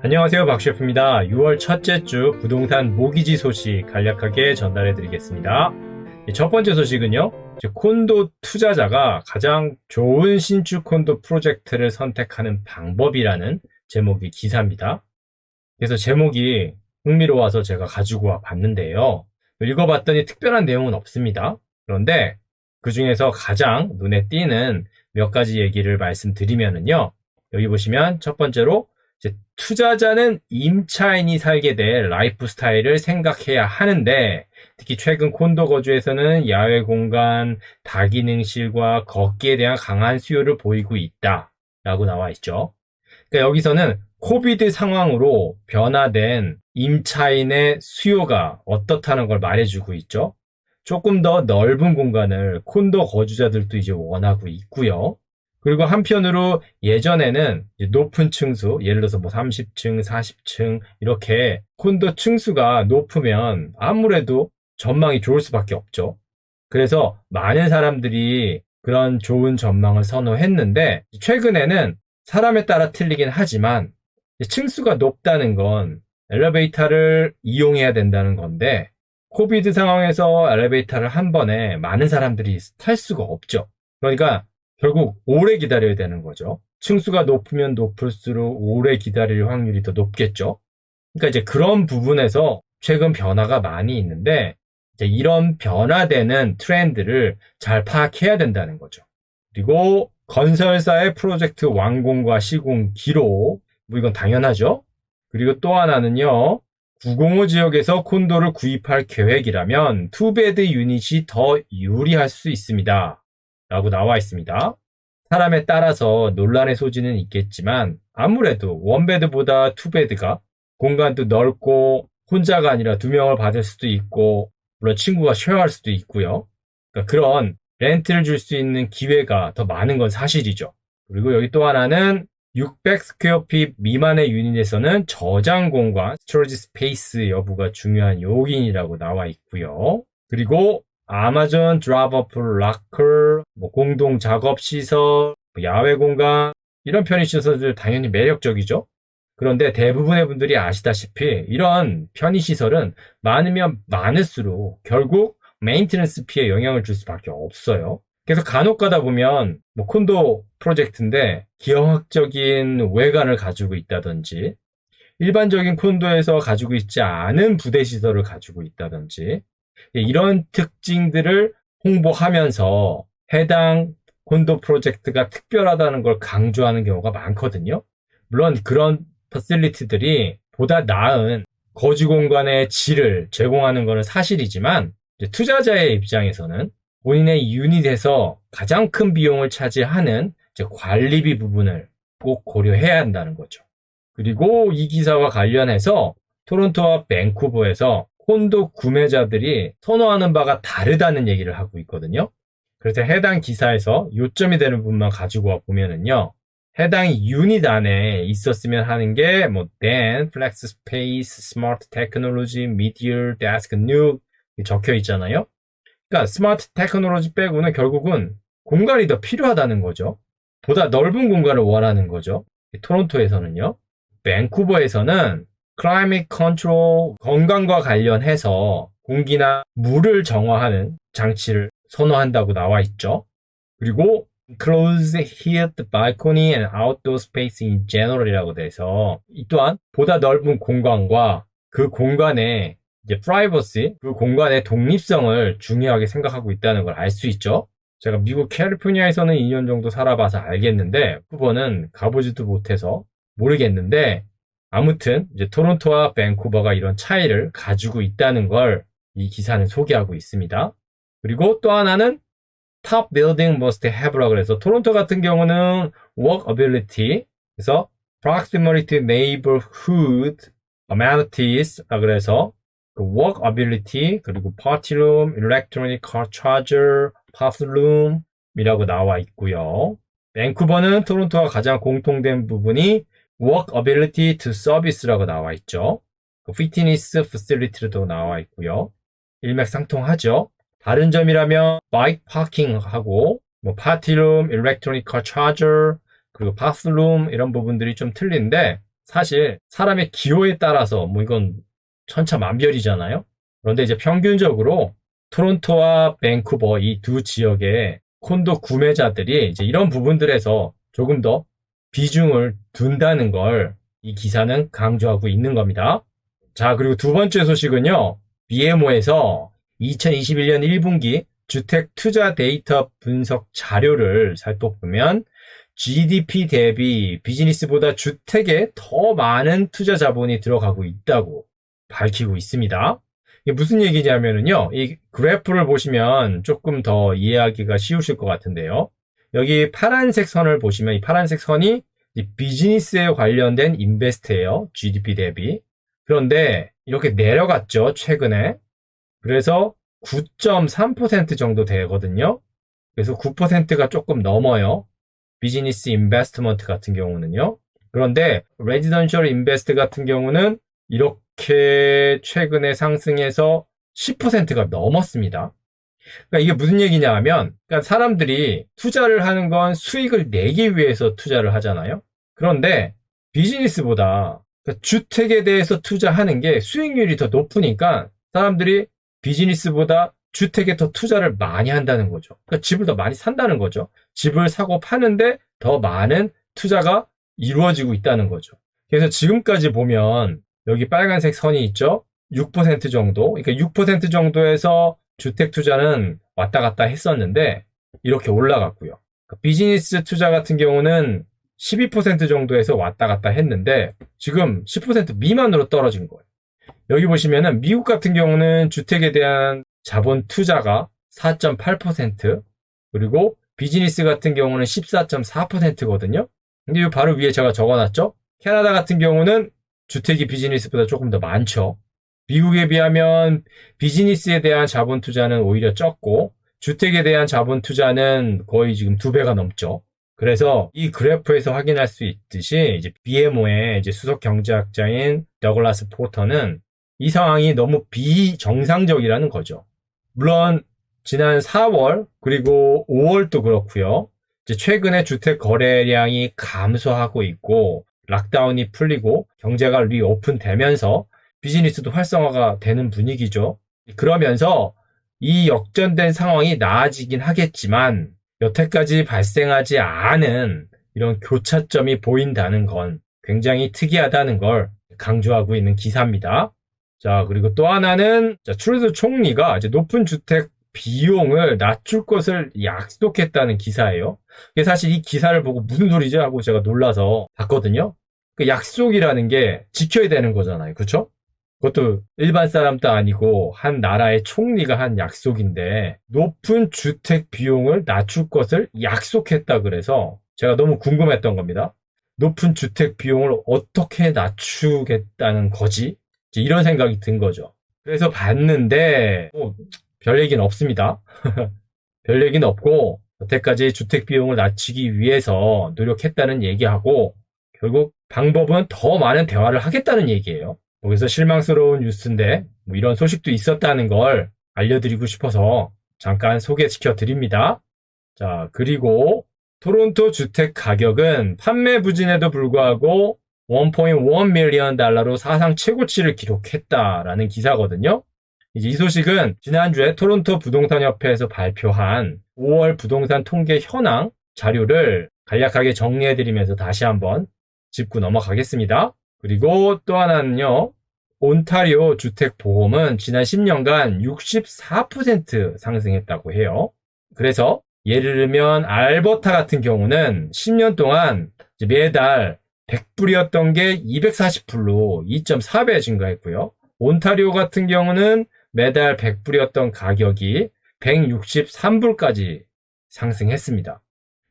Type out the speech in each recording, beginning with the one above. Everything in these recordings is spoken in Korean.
안녕하세요, 박 셰프입니다. 6월 첫째 주 부동산 모기지 소식 간략하게 전달해 드리겠습니다. 첫 번째 소식은요, 콘도 투자자가 가장 좋은 신축 콘도 프로젝트를 선택하는 방법이라는 제목의 기사입니다. 그래서 제목이 흥미로워서 제가 가지고 와 봤는데요. 읽어봤더니 특별한 내용은 없습니다. 그런데 그 중에서 가장 눈에 띄는 몇 가지 얘기를 말씀드리면은요, 여기 보시면 첫 번째로 투자자는 임차인이 살게 될 라이프 스타일을 생각해야 하는데, 특히 최근 콘도 거주에서는 야외 공간, 다기능실과 걷기에 대한 강한 수요를 보이고 있다 라고 나와 있죠. 그러니까 여기서는 코비드 상황으로 변화된 임차인의 수요가 어떻다는 걸 말해주고 있죠. 조금 더 넓은 공간을 콘도 거주자들도 이제 원하고 있고요. 그리고 한편으로 예전에는 높은 층수, 예를 들어서 뭐 30층, 40층 이렇게 콘도 층수가 높으면 아무래도 전망이 좋을 수밖에 없죠. 그래서 많은 사람들이 그런 좋은 전망을 선호했는데, 최근에는 사람에 따라 틀리긴 하지만 층수가 높다는 건 엘리베이터를 이용해야 된다는 건데, 코비드 상황에서 엘리베이터를 한 번에 많은 사람들이 탈 수가 없죠. 그러니까 결국 오래 기다려야 되는 거죠. 층수가 높으면 높을수록 오래 기다릴 확률이 더 높겠죠. 그러니까 이제 그런 부분에서 최근 변화가 많이 있는데, 이제 이런 변화되는 트렌드를 잘 파악해야 된다는 거죠. 그리고 건설사의 프로젝트 완공과 시공 기록, 뭐 이건 당연하죠. 그리고 또 하나는요, 905 지역에서 콘도를 구입할 계획이라면 투베드 유닛이 더 유리할 수 있습니다 라고 나와 있습니다. 사람에 따라서 논란의 소지는 있겠지만 아무래도 원베드보다 투베드가 공간도 넓고 혼자가 아니라 두 명을 받을 수도 있고, 물론 친구가 쉐어할 수도 있고요. 그러니까 그런 렌트를 줄 수 있는 기회가 더 많은 건 사실이죠. 그리고 여기 또 하나는 600 스퀘어핏 미만의 유닛에서는 저장 공간, 스토리지 스페이스 여부가 중요한 요인이라고 나와 있고요. 그리고 아마존 드랍오프 락커, 공동 작업 시설, 야외 공간, 이런 편의시설들 당연히 매력적이죠. 그런데 대부분의 분들이 아시다시피 이런 편의시설은 많으면 많을수록 결국 메인테넌스 피에 영향을 줄 수밖에 없어요. 그래서 간혹 가다 보면 콘도 프로젝트인데 기형학적인 외관을 가지고 있다든지, 일반적인 콘도에서 가지고 있지 않은 부대시설을 가지고 있다든지, 이런 특징들을 홍보하면서 해당 콘도 프로젝트가 특별하다는 걸 강조하는 경우가 많거든요. 물론 그런 퍼실리티들이 보다 나은 거주 공간의 질을 제공하는 것은 사실이지만, 투자자의 입장에서는 본인의 유닛에서 가장 큰 비용을 차지하는 관리비 부분을 꼭 고려해야 한다는 거죠. 그리고 이 기사와 관련해서 토론토와 밴쿠버에서 콘도 구매자들이 선호하는 바가 다르다는 얘기를 하고 있거든요. 그래서 해당 기사에서 요점이 되는 부분만 가지고 와 보면은요, 해당 유닛 안에 있었으면 하는 게 Dan, Flex Space, Smart Technology, Media, Desk, New 적혀 있잖아요. 그러니까 스마트 테크놀로지 빼고는 결국은 공간이 더 필요하다는 거죠. 보다 넓은 공간을 원하는 거죠. 토론토에서는요. 밴쿠버에서는 클라이밋 컨트롤, 건강과 관련해서 공기나 물을 정화하는 장치를 선호한다고 나와 있죠. 그리고 Closed Heat Balcony and Outdoor Space in General이라고 돼서 이 또한 보다 넓은 공간과 그 공간의 프라이버시, 그 공간의 독립성을 중요하게 생각하고 있다는 걸 알 수 있죠. 제가 미국 캘리포니아에서는 2년 정도 살아봐서 알겠는데, 후보는 가보지도 못해서 모르겠는데, 아무튼 이제 토론토와 밴쿠버가 이런 차이를 가지고 있다는 걸 이 기사는 소개하고 있습니다. 그리고 또 하나는 Top Building Must Have라고 해서 토론토 같은 경우는 Walkability, 그래서 Proximity to Neighborhood Amenities, 그래서 Walkability, 그리고 Party Room, Electronic Car Charger, Puff Room이라고 나와 있고요. 밴쿠버는 토론토와 가장 공통된 부분이 Walkability to Service라고 나와 있죠. Fitness Facility도 나와 있고요. 일맥상통하죠. 다른 점이라면 바이크 파킹하고 파티룸, 일렉트로닉 카 차저, 그리고 바스룸 이런 부분들이 좀 틀린데, 사실 사람의 기호에 따라서 뭐 이건 천차만별이잖아요. 그런데 이제 평균적으로 토론토와 밴쿠버 이 두 지역의 콘도 구매자들이 이제 이런 부분들에서 조금 더 비중을 둔다는 걸 이 기사는 강조하고 있는 겁니다. 자, 그리고 두 번째 소식은요. BMO에서 2021년 1분기 주택 투자 데이터 분석 자료를 살펴보면 GDP 대비 비즈니스보다 주택에 더 많은 투자 자본이 들어가고 있다고 밝히고 있습니다. 이게 무슨 얘기냐면요. 이 그래프를 보시면 조금 더 이해하기가 쉬우실 것 같은데요. 여기 파란색 선을 보시면 이 파란색 선이 비즈니스에 관련된 인베스트예요. GDP 대비. 그런데 이렇게 내려갔죠. 최근에. 그래서 9.3% 정도 되거든요. 그래서 9%가 조금 넘어요. 비즈니스 인베스트먼트 같은 경우는요. 그런데 레지던셜 인베스트 같은 경우는 이렇게 최근에 상승해서 10%가 넘었습니다. 그러니까 이게 무슨 얘기냐 하면, 그러니까 사람들이 투자를 하는 건 수익을 내기 위해서 투자를 하잖아요. 그런데 비즈니스보다 그러니까 주택에 대해서 투자하는 게 수익률이 더 높으니까 사람들이 비즈니스보다 주택에 더 투자를 많이 한다는 거죠. 그러니까 집을 더 많이 산다는 거죠. 집을 사고 파는데 더 많은 투자가 이루어지고 있다는 거죠. 그래서 지금까지 보면 여기 빨간색 선이 있죠. 6% 정도. 그러니까 6% 정도에서 주택 투자는 왔다 갔다 했었는데 이렇게 올라갔고요. 비즈니스 투자 같은 경우는 12% 정도에서 왔다 갔다 했는데 지금 10% 미만으로 떨어진 거예요. 여기 보시면은 미국 같은 경우는 주택에 대한 자본 투자가 4.8% 그리고 비즈니스 같은 경우는 14.4%거든요. 근데 이 바로 위에 제가 적어놨죠. 캐나다 같은 경우는 주택이 비즈니스보다 조금 더 많죠. 미국에 비하면 비즈니스에 대한 자본 투자는 오히려 적고 주택에 대한 자본 투자는 거의 지금 2배가 넘죠. 그래서 이 그래프에서 확인할 수 있듯이 이제 BMO의 이제 수석 경제학자인 더글라스 포터는 이 상황이 너무 비정상적이라는 거죠. 물론 지난 4월 그리고 5월도 그렇고요. 이제 최근에 주택 거래량이 감소하고 있고 락다운이 풀리고 경제가 리오픈되면서 비즈니스도 활성화가 되는 분위기죠. 그러면서 이 역전된 상황이 나아지긴 하겠지만 여태까지 발생하지 않은 이런 교차점이 보인다는 건 굉장히 특이하다는 걸 강조하고 있는 기사입니다. 자, 그리고 또 하나는 트루도 총리가 이제 높은 주택 비용을 낮출 것을 약속했다는 기사예요. 사실 이 기사를 보고 무슨 소리지 하고 제가 놀라서 봤거든요. 그 약속이라는 게 지켜야 되는 거잖아요. 그렇죠? 그것도 일반 사람도 아니고 한 나라의 총리가 한 약속인데 높은 주택 비용을 낮출 것을 약속했다 그래서 제가 너무 궁금했던 겁니다. 높은 주택 비용을 어떻게 낮추겠다는 거지? 이런 생각이 든 거죠. 그래서 봤는데 별 얘기는 없습니다. 별 얘기는 없고 여태까지 주택 비용을 낮추기 위해서 노력했다는 얘기하고 결국 방법은 더 많은 대화를 하겠다는 얘기예요. 그래서 실망스러운 뉴스인데 뭐 이런 소식도 있었다는 걸 알려드리고 싶어서 잠깐 소개시켜 드립니다. 자, 그리고 토론토 주택 가격은 판매 부진에도 불구하고 1.1 밀리언 달러로 사상 최고치를 기록했다라는 기사거든요. 이제 이 소식은 지난주에 토론토 부동산 협회에서 발표한 5월 부동산 통계 현황 자료를 간략하게 정리해드리면서 다시 한번 짚고 넘어가겠습니다. 그리고 또 하나는요. 온타리오 주택보험은 지난 10년간 64% 상승했다고 해요. 그래서 예를 들면 알버타 같은 경우는 10년 동안 매달 100불이었던 게 240불로 2.4배 증가했고요. 온타리오 같은 경우는 매달 100불이었던 가격이 163불까지 상승했습니다.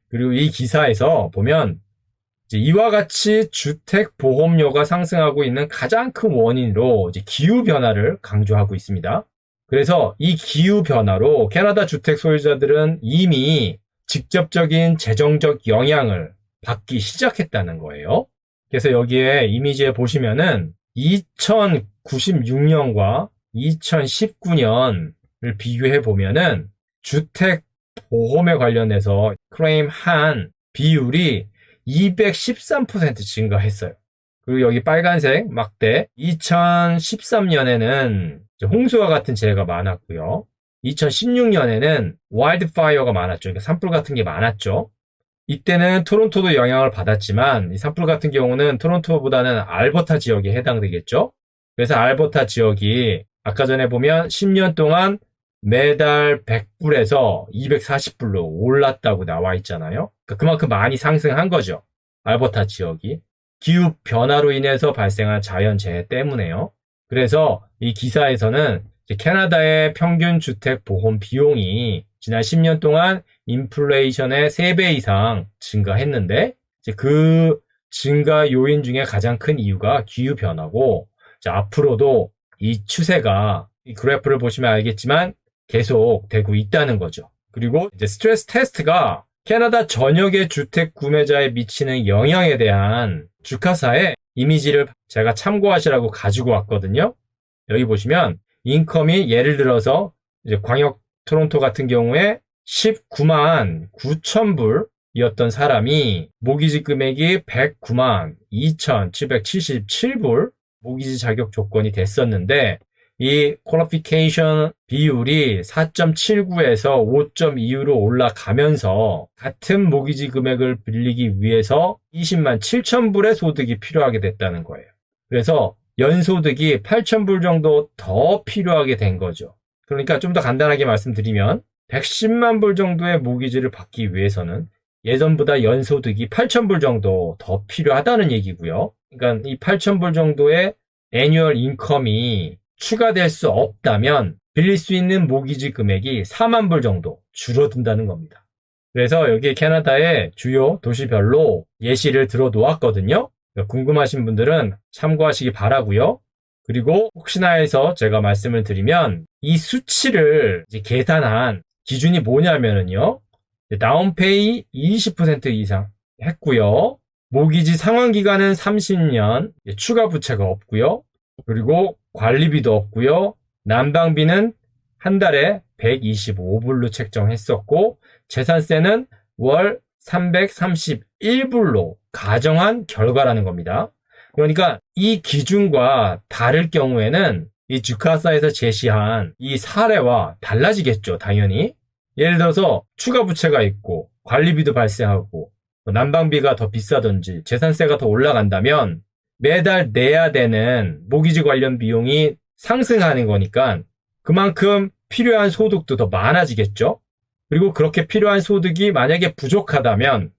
그리고 이 기사에서 보면 이와 같이 주택 보험료가 상승하고 있는 가장 큰 원인으로 기후 변화를 강조하고 있습니다. 그래서 이 기후 변화로 캐나다 주택 소유자들은 이미 직접적인 재정적 영향을 받기 시작했다는 거예요. 그래서 여기에 이미지에 보시면은 2096년과 2019년을 비교해 보면은 주택 보험에 관련해서 클레임한 비율이 213% 증가했어요. 그리고 여기 빨간색 막대. 2013년에는 홍수와 같은 재해가 많았고요. 2016년에는 와일드파이어가 많았죠. 그러니까 산불 같은 게 많았죠. 이때는 토론토도 영향을 받았지만 이 산불 같은 경우는 토론토보다는 알버타 지역에 해당되겠죠. 그래서 알버타 지역이 아까 전에 보면 10년 동안 매달 100불에서 240불로 올랐다고 나와 있잖아요. 그러니까 그만큼 많이 상승한 거죠. 알버타 지역이. 기후 변화로 인해서 발생한 자연재해 때문에요. 그래서 이 기사에서는 캐나다의 평균 주택 보험 비용이 지난 10년 동안 인플레이션의 3배 이상 증가했는데 그 증가 요인 중에 가장 큰 이유가 기후 변화고 앞으로도 이 추세가 이 그래프를 보시면 알겠지만 계속 되고 있다는 거죠. 그리고 이제 스트레스 테스트가 캐나다 전역의 주택 구매자에 미치는 영향에 대한 주카사의 이미지를 제가 참고하시라고 가지고 왔거든요. 여기 보시면 인컴이 예를 들어서 이제 광역 토론토 같은 경우에 19만 9천 불이었던 사람이 모기지 금액이 109만 2,777불 모기지 자격 조건이 됐었는데 이 퀄리피케이션 비율이 4.79에서 5.2로 올라가면서 같은 모기지 금액을 빌리기 위해서 20만 7천 불의 소득이 필요하게 됐다는 거예요. 그래서 연소득이 8천 불 정도 더 필요하게 된 거죠. 그러니까 좀 더 간단하게 말씀드리면 110만 불 정도의 모기지를 받기 위해서는 예전보다 연소득이 8천 불 정도 더 필요하다는 얘기고요. 그러니까 이 8천 불 정도의 애뉴얼 인컴이 추가될 수 없다면 빌릴 수 있는 모기지 금액이 4만 불 정도 줄어든다는 겁니다. 그래서 여기 캐나다의 주요 도시별로 예시를 들어 놓았거든요. 궁금하신 분들은 참고하시기 바라고요. 그리고 혹시나 해서 제가 말씀을 드리면 이 수치를 이제 계산한 기준이 뭐냐면은요. 다운페이 20% 이상 했고요. 모기지 상환 기간은 30년, 추가 부채가 없고요. 그리고 관리비도 없고요. 난방비는 한 달에 125불로 책정했었고 재산세는 월 331불로 가정한 결과라는 겁니다. 그러니까 이 기준과 다를 경우에는 이 주카사에서 제시한 이 사례와 달라지겠죠, 당연히. 예를 들어서 추가 부채가 있고 관리비도 발생하고 난방비가 더 비싸든지 재산세가 더 올라간다면 매달 내야 되는 모기지 관련 비용이 상승하는 거니까 그만큼 필요한 소득도 더 많아지겠죠. 그리고 그렇게 필요한 소득이 만약에 부족하다면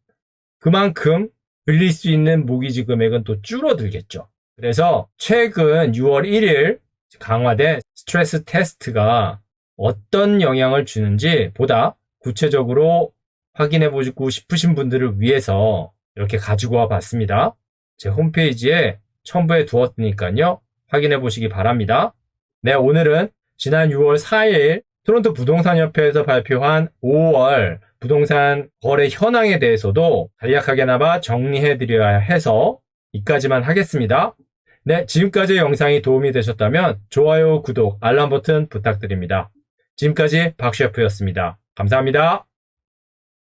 그만큼 빌릴 수 있는 모기지 금액은 또 줄어들겠죠. 그래서 최근 6월 1일 강화된 스트레스 테스트가 어떤 영향을 주는지 보다 구체적으로 확인해보고 싶으신 분들을 위해서 이렇게 가지고 와 봤습니다. 제 홈페이지에 첨부해 두었으니까요. 확인해 보시기 바랍니다. 네, 오늘은 지난 6월 4일 토론토 부동산협회에서 발표한 5월 부동산 거래 현황에 대해서도 간략하게나마 정리해 드려야 해서 이까지만 하겠습니다. 네, 지금까지 영상이 도움이 되셨다면 좋아요, 구독, 알람 버튼 부탁드립니다. 지금까지 박 셰프였습니다. 감사합니다.